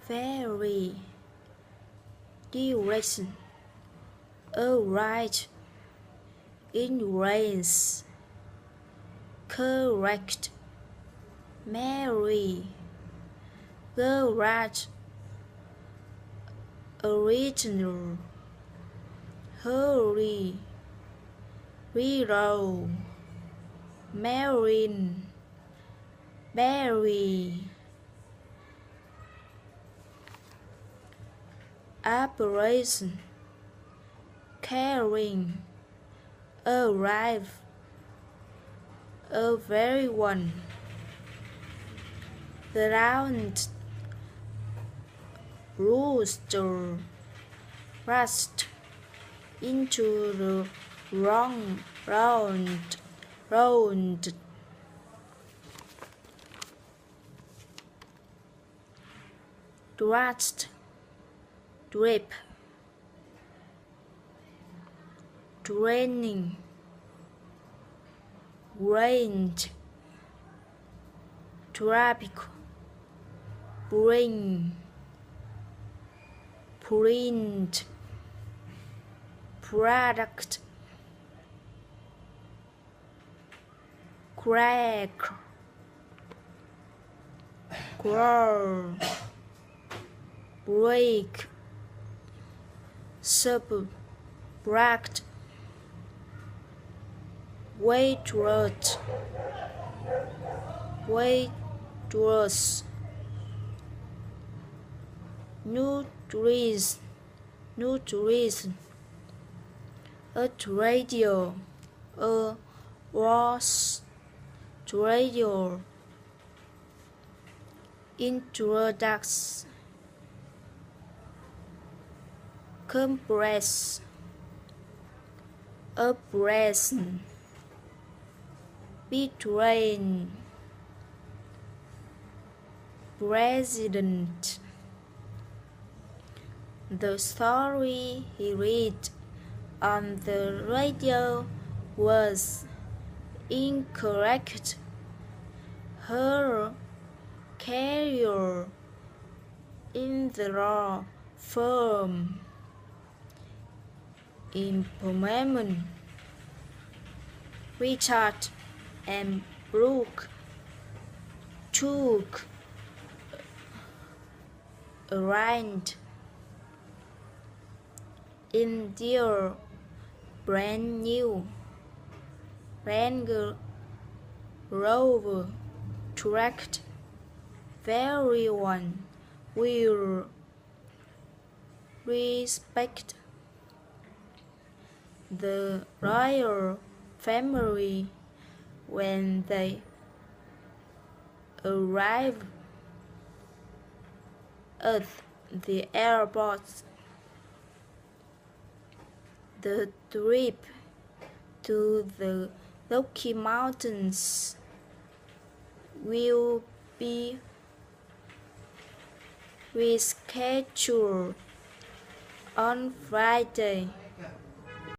very, direction, alright, ignorance, correct, Mary, garage, original, hurry, reroll, marine, berry, operation, caring, arrive, a very one, round, rooster, rust, into the wrong, round, thrust, drip, draining, range, traffic, bring, print, product, crack, grow, break, subtract, waitress, nutrition, a radio, a was radio, introduce, compress, abrasion, between, president. The story he read on the radio was incorrect. Her career in the law firm, employment, Richard and Brooke took a ride in their brand new Range Rover truck. Everyone will respect the royal family when they arrive at the airport. The trip to the Rocky Mountains will be rescheduled on Friday.